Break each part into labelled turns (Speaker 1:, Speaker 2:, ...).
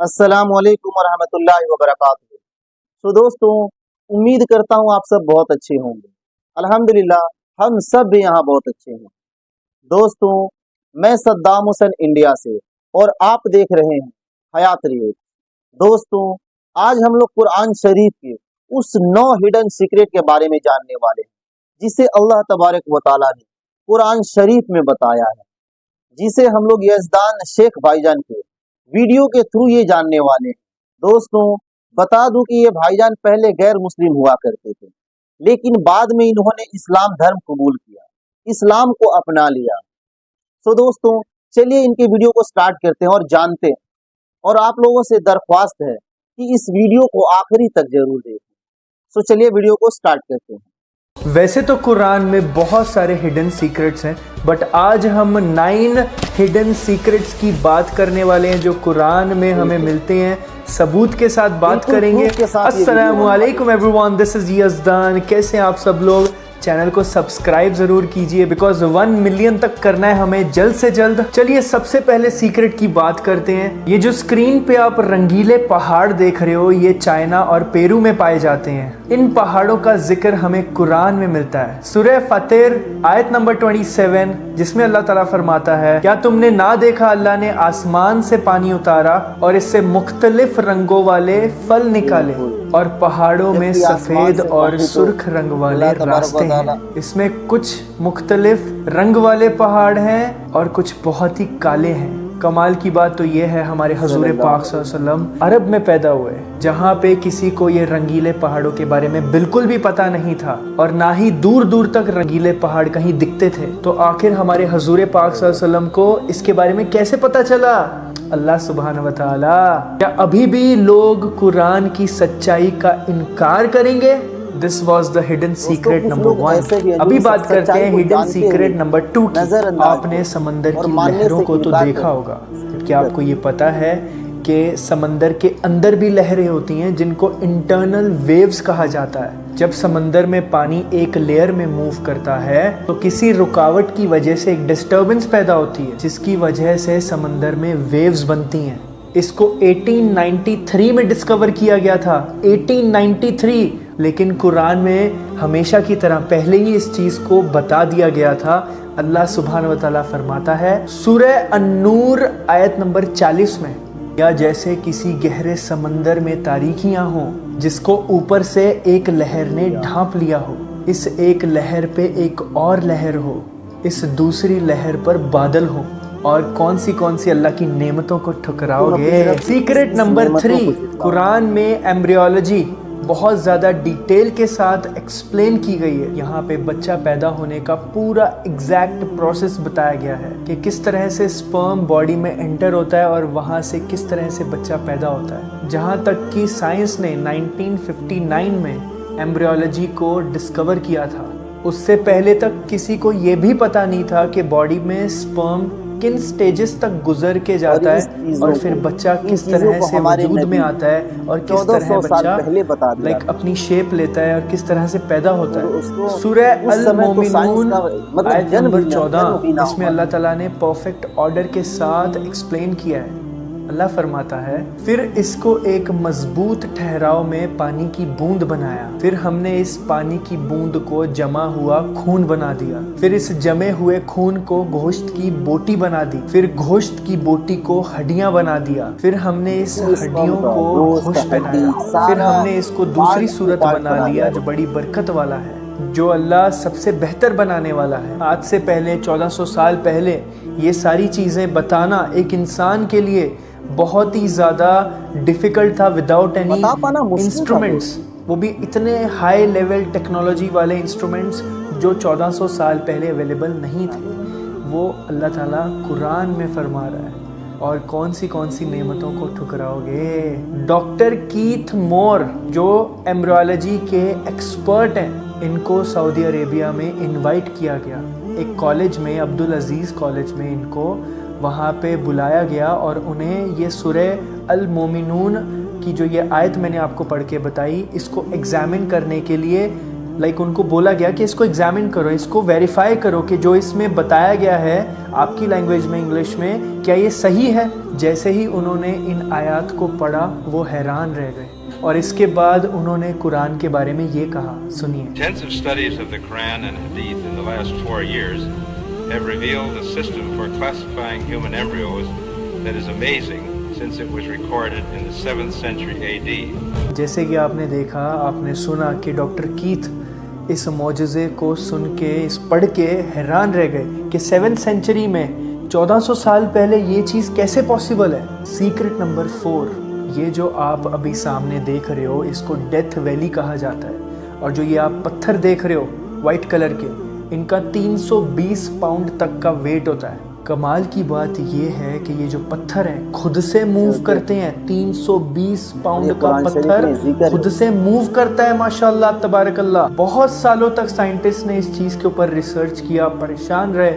Speaker 1: अस्सलाम वालेकुम वरहमतुल्लाहि वबरकातुहू। तो दोस्तों, उम्मीद करता हूँ आप सब बहुत अच्छे होंगे। अल्हम्दुलिल्लाह, हम सब भी यहाँ बहुत अच्छे हैं। दोस्तों, मैं सद्दाम हुसैन इंडिया से और आप देख रहे हैं हयात रिएक्ट। दोस्तों, आज हम लोग कुरान शरीफ के उस 9 हिडन सीक्रेट के बारे में जानने वाले हैं जिसे अल्लाह तबारक व तआला ने कुरान शरीफ में बताया है, जिसे हम लोग यजदान शेख भाईजान के वीडियो के थ्रू ये जानने वाले हैं। दोस्तों, बता दूं कि ये भाईजान पहले गैर मुस्लिम हुआ करते थे, लेकिन बाद में इन्होंने इस्लाम धर्म कबूल किया, इस्लाम को अपना लिया। तो दोस्तों, चलिए इनके वीडियो को स्टार्ट करते हैं और जानते हैं। और आप लोगों से दरख्वास्त है कि इस वीडियो को आखिरी तक जरूर देखें। तो चलिए वीडियो को स्टार्ट करते हैं।
Speaker 2: वैसे तो कुरान में बहुत सारे हिडन सीक्रेट्स हैं, बट आज हम 9 हिडन सीक्रेट्स की बात करने वाले हैं जो कुरान में हमें मिलते हैं। सबूत के साथ बात करेंगे। अस्सलामु अलैकुम एवरीवन, दिस इज यजदान। कैसे हैं आप सब लोग? चैनल को सब्सक्राइब जरूर कीजिए बिकॉज 1 मिलियन तक करना है हमें जल्द से जल्द। चलिए सबसे पहले सीक्रेट की बात करते हैं। ये जो स्क्रीन पे आप रंगीले पहाड़ देख रहे हो, ये चाइना और पेरू में पाए जाते हैं। इन पहाड़ों का जिक्र हमें कुरान में मिलता है। सूरह फातिर आयत नंबर 27, जिसमें अल्लाह ताला फरमाता है, क्या तुमने ना देखा अल्लाह ने आसमान से पानी उतारा और इससे मुख्तलिफ रंगों वाले फल निकाले और पहाड़ों में सफेद और सुर्ख रंग वाले रास्ते हैं। इसमें कुछ मुख्तलिफ रंग वाले पहाड़ हैं और कुछ बहुत ही काले हैं। कमाल की बात तो ये है, हमारे हजूर पाक सल्लल्लाहु अलैहि वसल्लम अरब में पैदा हुए, जहाँ पे किसी को ये रंगीले पहाड़ों के बारे में बिल्कुल भी पता नहीं था और ना ही दूर दूर तक रंगीले पहाड़ कहीं दिखते थे। तो आखिर हमारे हजूर पाक सल्लल्लाहु अलैहि वसल्लम को इसके बारे में कैसे पता चला? अल्लाह सुब्हानहू व तआला। क्या अभी भी लोग कुरान की सच्चाई का इनकार करेंगे? This was the hidden secret number 1। अभी बात करते हैं हिडन सीक्रेट नंबर 2 की। आपने समंदर की लहरों को तो देखा होगा, क्या आपको ये पता है कि समंदर के अंदर भी लहरें होती हैं जिनको इंटरनल वेव्स कहा जाता है। जब समंदर में पानी एक लेयर में मूव करता है तो किसी रुकावट की वजह से एक डिस्टर्बेंस पैदा होती है, जिसकी वजह से समंदर में वेव्स बनती हैं। इसको 1893 में डिस्कवर किया गया था, 1893। लेकिन कुरान में हमेशा की तरह पहले ही इस चीज़ को बता दिया गया था। अल्लाह सुब्हानहू व तआला फरमाता है सूरह अन-नूर आयत नंबर 40 में, या जैसे किसी गहरे समंदर में तारीकियां हों जिसको ऊपर से एक लहर ने ढांप लिया हो, इस एक लहर पे एक और लहर हो, इस दूसरी लहर पर बादल हो, और कौन सी अल्लाह की नेमतों को ठुकराओगे। सीक्रेट नंबर 3, कुरान में एम्ब्रियोलॉजी बहुत ज़्यादा डिटेल के साथ एक्सप्लेन की गई है। यहाँ पे बच्चा पैदा होने का पूरा एग्जैक्ट प्रोसेस बताया गया है कि किस तरह से स्पर्म बॉडी में एंटर होता है और वहाँ से किस तरह से बच्चा पैदा होता है। जहाँ तक कि साइंस ने 1959 में एम्ब्रियोलॉजी को डिस्कवर किया था, उससे पहले तक किसी को ये भी पता नहीं था कि बॉडी में स्पर्म किन स्टेजेस तक गुजर के जाता है और फिर बच्चा किस तरह से वजूद में आता है और किस तरह बच्चा लाइक अपनी शेप लेता है और किस तरह से पैदा होता है। सूरह अल-मोमिनून आयत नंबर 14, इसमें अल्लाह ताला ने परफेक्ट ऑर्डर के साथ एक्सप्लेन किया है। अल्लाह फरमाता है, फिर इसको एक मजबूत ठहराव में पानी की बूंद बनाया, फिर हमने इस पानी की बूंद को जमा हुआ खून बना दिया, फिर इस जमे हुए खून को गोश्त की बोटी बना दी, फिर गोश्त की बोटी को हड्डियां बना दिया, फिर हमने इस हड्डियों को गोश्त पहनाया, फिर हमने इसको दूसरी सूरत बना लिया जो बड़ी बरकत वाला है, जो अल्लाह सबसे बेहतर बनाने वाला है। आज से पहले 1400 साल पहले ये सारी चीज़ें बताना एक इंसान के लिए बहुत ही ज़्यादा डिफ़िकल्ट था, विदाउट एनी इंस्ट्रूमेंट्स, वो भी इतने हाई लेवल टेक्नोलॉजी वाले इंस्ट्रूमेंट्स जो 1400 साल पहले अवेलेबल नहीं थे। वो अल्लाह ताला कुरान में फरमा रहा है। और कौन सी नेमतों को ठुकराओगे? डॉक्टर कीथ मोर जो एम्ब्रियोलॉजी के एक्सपर्ट हैं, इनको सऊदी अरेबिया में इनवाइट किया गया। एक कॉलेज में, अब्दुल अजीज़ कॉलेज में, इनको वहाँ पे बुलाया गया और उन्हें ये सूरह अल-मोमिनून की जो ये आयत मैंने आपको पढ़ के बताई, इसको एग्जामिन करने के लिए लाइक उनको बोला गया कि इसको एग्जामिन करो, इसको वेरीफाई करो कि जो इसमें बताया गया है आपकी लैंग्वेज में, इंग्लिश में, क्या ये सही है। जैसे ही उन्होंने इन आयात को पढ़ा वो हैरान रह गए और इसके बाद उन्होंने कुरान के बारे में ये कहा, सुनिए।
Speaker 3: Intensive studies of the Quran and Hadith in the last 4 years have revealed a system for classifying human embryos that is amazing since it was recorded in the 7th century AD.
Speaker 2: जैसे कि आपने देखा, आपने सुना कि doctor Keith इस मौजज़े को सुन के, इस पढ़ के हैरान रह गए कि 7th सेंचुरी में 1400 साल पहले ये चीज़ कैसे पॉसिबल है। सीक्रेट नंबर 4, ये जो आप अभी सामने देख रहे हो इसको डेथ वैली कहा जाता है, और जो ये आप पत्थर देख रहे हो वाइट कलर के, इनका 320 पाउंड तक का वेट होता है। कमाल की बात ये है कि ये जो पत्थर हैं खुद से मूव करते हैं। 320 पाउंड का पत्थर खुद से मूव करता है, माशाल्लाह तबारकल्लाह। बहुत सालों तक साइंटिस्ट ने इस चीज़ के ऊपर रिसर्च किया, परेशान रहे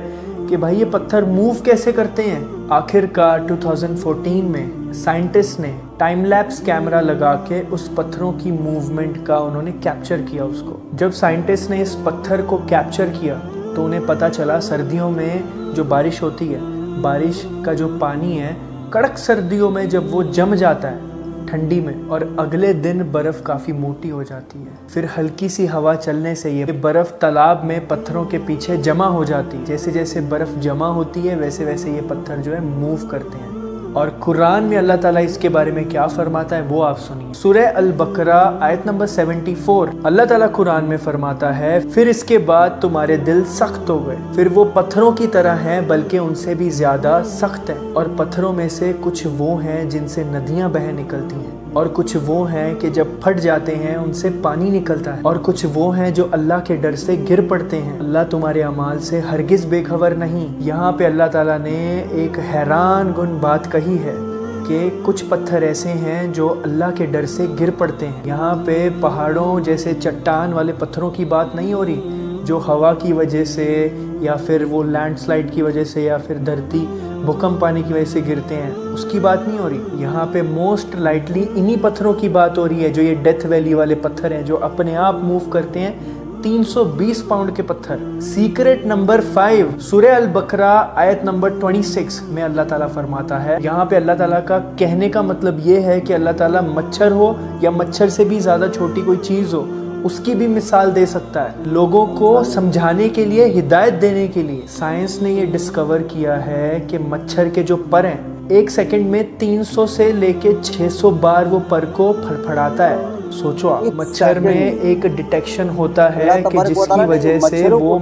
Speaker 2: कि भाई ये पत्थर मूव कैसे करते हैं। आखिरकार 2014 में साइंटिस्ट ने टाइम लैप्स कैमरा लगा के उस पत्थरों की मूवमेंट का उन्होंने कैप्चर किया उसको। जब साइंटिस्ट ने इस पत्थर को कैप्चर किया तो उन्हें पता चला सर्दियों में जो बारिश होती है, बारिश का जो पानी है कड़क सर्दियों में जब वो जम जाता है ठंडी में, और अगले दिन बर्फ़ काफ़ी मोटी हो जाती है, फिर हल्की सी हवा चलने से ये बर्फ़ तालाब में पत्थरों के पीछे जमा हो जाती है। जैसे जैसे बर्फ़ जमा होती है वैसे वैसे ये पत्थर जो है मूव करते हैं। और कुरान में अल्लाह ताला इसके बारे में क्या फरमाता है वो आप सुनिए। सूरह अल बकरा आयत नंबर 74, अल्लाह ताला कुरान में फरमाता है, फिर इसके बाद तुम्हारे दिल सख्त हो गए, फिर वो पत्थरों की तरह हैं बल्कि उनसे भी ज्यादा सख्त हैं, और पत्थरों में से कुछ वो हैं जिनसे नदियां बह निकलती हैं, और कुछ वो हैं कि जब फट जाते हैं उनसे पानी निकलता है, और कुछ वो हैं जो अल्लाह के डर से गिर पड़ते हैं। अल्लाह तुम्हारे अमाल से हरगिज बेखबर नहीं। यहाँ पे अल्लाह ताला ने एक हैरान गुन बात कही है कि कुछ पत्थर ऐसे हैं जो अल्लाह के डर से गिर पड़ते हैं। यहाँ पे पहाड़ों जैसे चट्टान वाले पत्थरों की बात नहीं हो रही जो हवा की वजह से या फिर वो लैंडस्लाइड की वजह से या फिर धरती भूकंप पानी की वजह से गिरते हैं, उसकी बात नहीं हो रही। यहाँ पे मोस्ट लाइटली इन्हीं पत्थरों की बात हो रही है जो ये डेथ वैली वाले पत्थर हैं जो अपने आप मूव करते हैं। 320 पाउंड के पत्थर। सीक्रेट नंबर 5 सूरह अल बकरा आयत नंबर 26 में अल्लाह ताला फरमाता है, यहाँ पे अल्लाह ताला का कहने का मतलब ये है कि अल्लाह ताला मच्छर हो या मच्छर से भी ज़्यादा छोटी कोई चीज़ हो उसकी भी मिसाल दे सकता है, लोगों को समझाने के लिए, हिदायत देने के लिए। साइंस ने ये डिस्कवर किया है कि मच्छर के जो पर हैं 1 सेकंड में 300 से लेके 600 बार वो पर को फड़फड़ाता है। सोचो आप, मच्छर में एक डिटेक्शन होता है कि जिसकी वजह से वो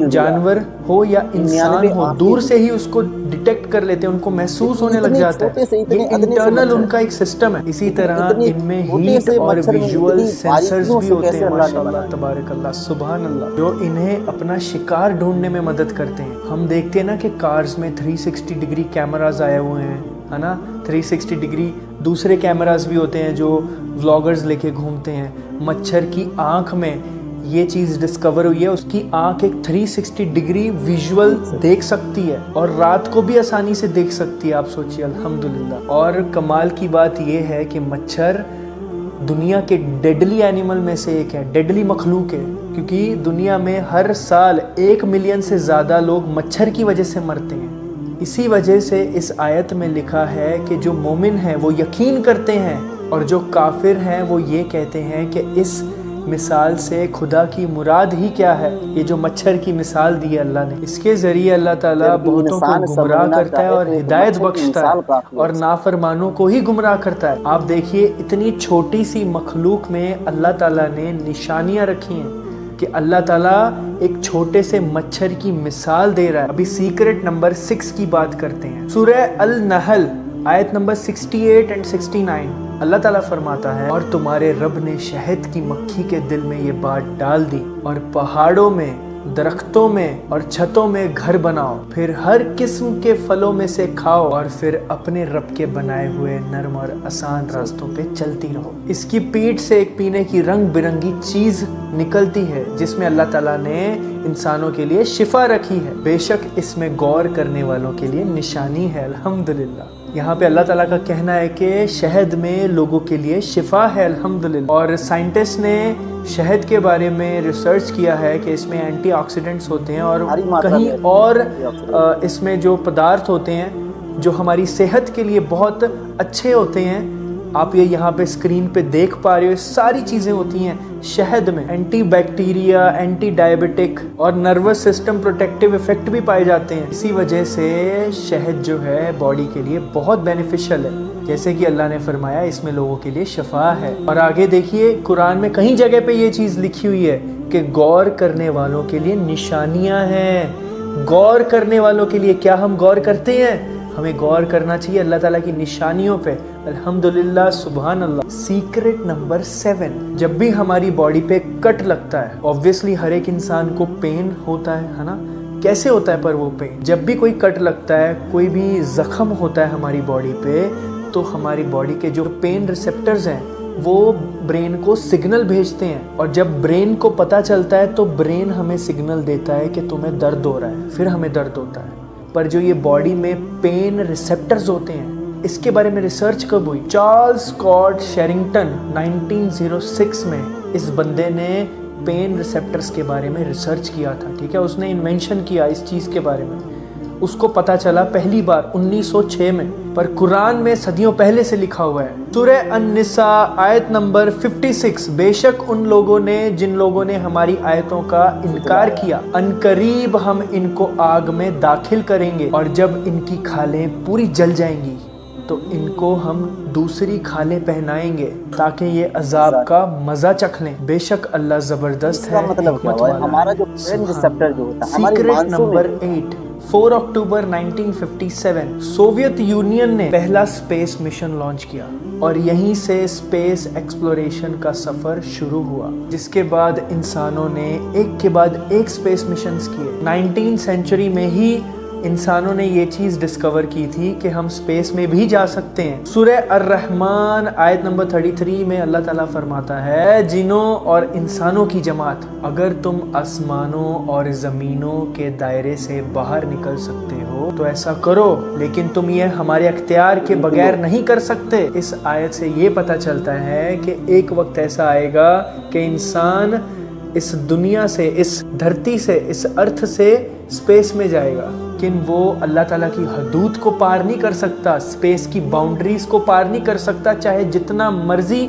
Speaker 2: जानवर हो या इंसान हो दूर से ही उसको डिटेक्ट कर लेते हैं, उनको महसूस होने लग जाता है। ये इंटरनल उनका एक सिस्टम है। इसी तरह इनमें हीट और विजुअल सेंसर्स भी होते हैं, माशाल्लाह तबारकल्लाह सुभान अल्लाह, जो इन्हें अपना शिकार ढूंढने में मदद करते हैं। हम देखते हैं ना कि कार्स में 360 डिग्री कैमराज आए हुए हैं, है ना, 360 डिग्री दूसरे कैमरास भी होते हैं जो व्लॉगर्स लेके घूमते हैं। मच्छर की आंख में ये चीज़ डिस्कवर हुई है, उसकी आंख एक 360 डिग्री विजुअल देख सकती है और रात को भी आसानी से देख सकती है। आप सोचिए, अल्हम्दुलिल्लाह। और कमाल की बात ये है कि मच्छर दुनिया के डेडली एनिमल में से एक है, डेडली मखलूक है, क्योंकि दुनिया में हर साल 1 मिलियन से ज़्यादा लोग मच्छर की वजह से मरते हैं। इसी वजह से इस आयत में लिखा है कि जो मोमिन हैं वो यकीन करते हैं और जो काफिर हैं वो ये कहते हैं कि इस मिसाल से खुदा की मुराद ही क्या है। ये जो मच्छर की मिसाल दी है अल्लाह ने, इसके ज़रिए अल्लाह ताला बहुतों को गुमराह करता है और हिदायत बख्शता है और नाफरमानों को ही गुमराह करता है। आप देखिए, इतनी छोटी सी मखलूक में अल्लाह ताला ने निशानियाँ रखी हैं कि अल्लाह ताला एक छोटे से मच्छर की मिसाल दे रहा है। अभी सीक्रेट नंबर 6 की बात करते हैं। सूरह अल नहल आयत नंबर 68 और 69 अल्लाह ताला फरमाता है, और तुम्हारे रब ने शहद की मक्खी के दिल में ये बात डाल दी और पहाड़ों में, दरख्तों में और छतों में घर बनाओ, फिर हर किस्म के फलों में से खाओ और फिर अपने रब के बनाए हुए नरम और आसान रास्तों पे चलती रहो। इसकी पीठ से एक पीने की रंग बिरंगी चीज निकलती है जिसमें अल्लाह ताला ने انسانوں کے لیے شفا رکھی ہے، بے شک اس میں غور کرنے والوں کے لیے نشانی ہے۔ الحمدللہ یہاں پہ اللہ تعالیٰ کا کہنا ہے کہ شہد میں لوگوں کے لیے شفا ہے، الحمدللہ۔ اور سائنٹسٹ نے شہد کے بارے میں ریسرچ کیا ہے کہ اس میں اینٹی آکسیڈنٹس ہوتے ہیں اور کہیں اور اس میں جو پدارتھ ہوتے ہیں جو ہماری صحت کے لیے بہت اچھے ہوتے ہیں۔ آپ یہ یہاں پہ اسکرین پہ دیکھ پا رہے ہو، ساری چیزیں ہوتی ہیں شہد میں، اینٹی بیکٹیریا، اینٹی ڈائبٹک اور نروس سسٹم پروٹیکٹیو ایفیکٹ بھی پائے جاتے ہیں۔ اسی وجہ سے شہد جو ہے باڈی کے لیے بہت بینیفیشل ہے، جیسے کہ اللہ نے فرمایا اس میں لوگوں کے لیے شفا ہے۔ اور آگے دیکھیے قرآن میں کہیں جگہ پہ یہ چیز لکھی ہوئی ہے کہ غور کرنے والوں کے لیے نشانیاں ہیں۔ غور کرنے والوں کے لیے، کیا ہم غور کرتے ہیں؟ ہمیں غور کرنا چاہیے اللہ تعالیٰ کی نشانیوں پہ، الحمدللہ، سبحان اللہ۔ سیکرٹ نمبر 7، جب بھی ہماری باڈی پہ کٹ لگتا ہے، obviously ہر ایک انسان کو پین ہوتا ہے نا؟ کیسے ہوتا ہے پر وہ پین؟ جب بھی کوئی کٹ لگتا ہے، کوئی بھی زخم ہوتا ہے ہماری باڈی پہ، تو ہماری باڈی کے جو پین ریسپٹرز ہیں وہ برین کو سگنل بھیجتے ہیں، اور جب برین کو پتہ چلتا ہے تو برین ہمیں سگنل دیتا ہے کہ تمہیں درد ہو رہا ہے، پھر ہمیں درد ہوتا ہے۔ پر جو یہ باڈی میں پین ریسپٹرز ہوتے ہیں، اس کے بارے میں ریسرچ کب ہوئی؟ چارلز اسکاٹ شیرنگٹن 1906 میں اس بندے نے پین ریسپٹرز کے بارے میں ریسرچ کیا تھا، ٹھیک ہے؟ اس نے انوینشن کیا اس چیز کے بارے میں، اس کو پتا چلا پہلی بار 1906 میں، پر قرآن میں صدیوں پہلے سے لکھا ہوا ہے۔ سورہ النساء آیت نمبر 56، بے شک ان لوگوں نے جن لوگوں نے ہماری آیتوں کا انکار کیا، ان قریب ہم ان کو آگ میں داخل کریں گے، اور جب ان کی کھالیں پوری جل جائیں گی تو ان کو ہم دوسری کھالیں پہنائیں گے تاکہ یہ عذاب کا مزہ چکھ لیں، بے شک اللہ زبردست ہے، حکمت والا۔
Speaker 1: ہمارا جو برین ریسپٹر جو ہوتا ہے ہماری
Speaker 2: سیکرٹ
Speaker 1: مانسوں
Speaker 2: نمبر
Speaker 1: میں
Speaker 2: 8، 4 اکتوبر 1957 سوویت یونین نے پہلا اسپیس مشن لانچ کیا، اور یہیں سے اسپیس ایکسپلوریشن کا سفر شروع ہوا، جس کے بعد انسانوں نے ایک کے بعد ایک اسپیس مشنز کیے۔ 19 سینچری میں ہی انسانوں نے یہ چیز ڈسکور کی تھی کہ ہم اسپیس میں بھی جا سکتے ہیں۔ سورہ الرحمن آیت نمبر 33 میں اللہ تعالیٰ فرماتا ہے، جنوں اور انسانوں کی جماعت، اگر تم آسمانوں اور زمینوں کے دائرے سے باہر نکل سکتے ہو تو ایسا کرو، لیکن تم یہ ہمارے اختیار کے بغیر نہیں کر سکتے۔ اس آیت سے یہ پتہ چلتا ہے کہ ایک وقت ایسا آئے گا کہ انسان اس دنیا سے، اس دھرتی سے، اس ارتھ سے اسپیس میں جائے گا، لیکن وہ اللہ تعالیٰ کی حدود کو پار نہیں کر سکتا، اسپیس کی باؤنڈریز کو پار نہیں کر سکتا، چاہے جتنا مرضی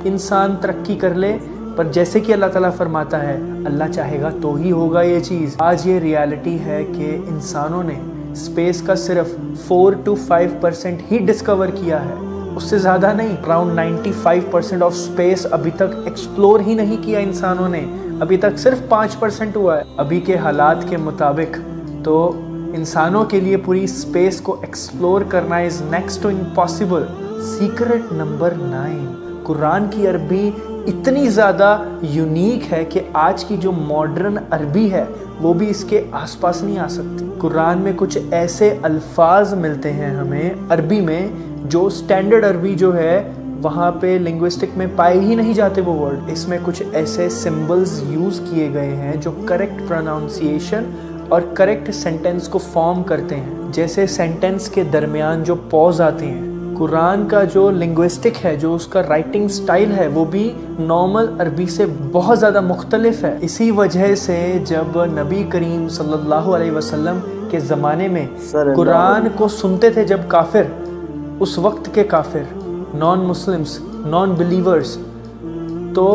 Speaker 2: انسان ترقی کر لے۔ پر جیسے کہ اللہ تعالیٰ فرماتا ہے اللہ چاہے گا تو ہی ہوگا یہ چیز۔ آج یہ ریالٹی ہے کہ انسانوں نے اسپیس کا صرف 4 to 5% ہی ڈسکور کیا ہے، اس سے زیادہ نہیں۔ اراؤنڈ 95% آف اسپیس ابھی تک ایکسپلور ہی نہیں کیا انسانوں نے، ابھی تک صرف 5% ہوا ہے۔ ابھی کے حالات کے مطابق تو انسانوں کے لیے پوری اسپیس کو ایکسپلور کرنا is next to impossible. Secret number 9، Quran کی عربی اتنی زیادہ یونیک ہے کہ آج کی جو ماڈرن عربی ہے وہ بھی اس کے آس پاس نہیں آ سکتی۔ قرآن میں کچھ ایسے الفاظ ملتے ہیں ہمیں عربی میں جو سٹینڈرڈ عربی جو ہے وہاں پہ لنگوسٹک میں پائے ہی نہیں جاتے وہ ورڈ۔ اس میں کچھ ایسے سمبلز یوز کیے گئے ہیں جو کریکٹ پروناؤنسیشن اور کریکٹ سینٹنس کو فارم کرتے ہیں، جیسے سینٹنس کے درمیان جو پوز آتے ہیں۔ قرآن کا جو لنگوسٹک ہے، جو اس کا رائٹنگ سٹائل ہے، وہ بھی نارمل عربی سے بہت زیادہ مختلف ہے۔ اسی وجہ سے جب نبی کریم صلی اللہ علیہ وسلم کے زمانے میں قرآن کو سنتے تھے جب کافر، اس وقت کے کافر، نان مسلمز، نان بلیورز، تو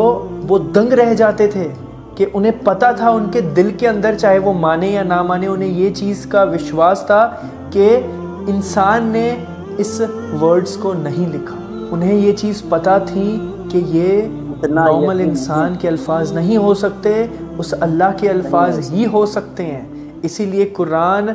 Speaker 2: وہ دنگ رہ جاتے تھے کہ انہیں پتا تھا، ان کے دل کے اندر چاہے وہ مانے یا نہ مانے، انہیں یہ چیز کا وشواس تھا کہ انسان نے اس ورڈز کو نہیں لکھا۔ انہیں یہ چیز پتا تھی کہ یہ نارمل انسان کے الفاظ نہیں ہو سکتے، اس اللہ کے الفاظ ہی ہو سکتے ہیں۔ اسی لیے قرآن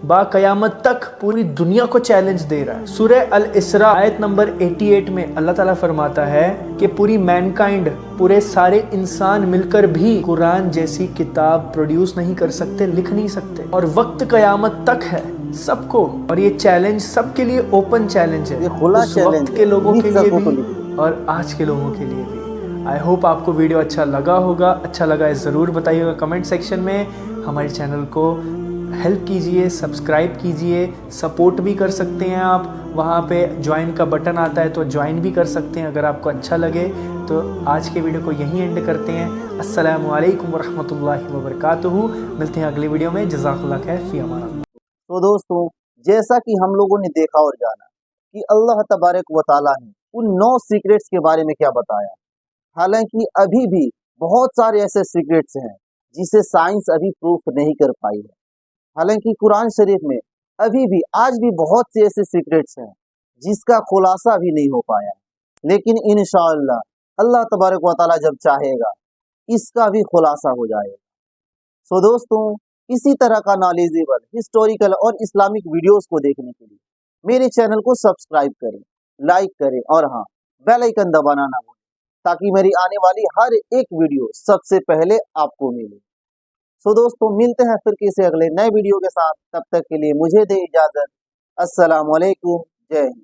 Speaker 2: با قیامت تک پوری دنیا کو چیلنج دے رہا ہے۔ سورہ الاسراء آیت نمبر 88 میں اللہ تعالیٰ فرماتا ہے کہ پوری مینکائنڈ، پورے سارے انسان مل کر بھی قرآن جیسی کتاب پروڈیوس نہیں کر سکتے، لکھ نہیں سکتے، اور وقت قیامت تک ہے سب کو، اور یہ چیلنج سب کے لیے اوپن چیلنج ہے، اس وقت کے لوگوں کے لیے بھی اور آج کے لوگوں کے لیے بھی۔ आई होप आपको वीडियो अच्छा लगा होगा, अच्छा लगा है ज़रूर बताइएगा कमेंट सेक्शन में। हमारे चैनल को हेल्प कीजिए, सब्सक्राइब कीजिए, सपोर्ट भी कर सकते हैं आप, वहाँ पे ज्वाइन का बटन आता है तो ज्वाइन भी कर सकते हैं अगर आपको अच्छा लगे। तो आज के वीडियो को यहीं एंड करते हैं। अस्सलामु अलैकुम वरहमतुल्लाहि वबरकातुहू। मिलते हैं अगली वीडियो में। जज़ाकुल्लाह खैर, फ़ी अमान अल्लाह।
Speaker 1: तो दोस्तों, जैसा कि हम लोगों ने देखा और जाना कि अल्लाह तबारक व तआला ने उन 9 सीक्रेट्स के बारे में क्या बताया, हालांकि अभी भी बहुत सारे ऐसे सीक्रेट्स हैं जिसे साइंस अभी प्रूफ नहीं कर पाई है। हालांकि कुरान शरीफ में अभी भी आज भी बहुत से ऐसे सीक्रेट्स हैं जिसका खुलासा भी नहीं हो पाया, लेकिन इंशाअल्लाह अल्लाह तबारक व तआला जब चाहेगा इसका भी खुलासा हो जाएगा। सो दोस्तों, इसी तरह का नॉलेजेबल, हिस्टोरिकल और इस्लामिक वीडियोस को देखने के लिए मेरे चैनल को सब्सक्राइब करें, लाइक करें और हाँ, बेल आइकन दबाना ना भूलें ताकि मेरी आने वाली हर एक वीडियो सबसे पहले आपको मिले। सो दोस्तों, मिलते हैं फिर किसी अगले नए वीडियो के साथ। तब तक के लिए मुझे दे इजाजत। अस्सलाम वालेकुम, जय हिंद।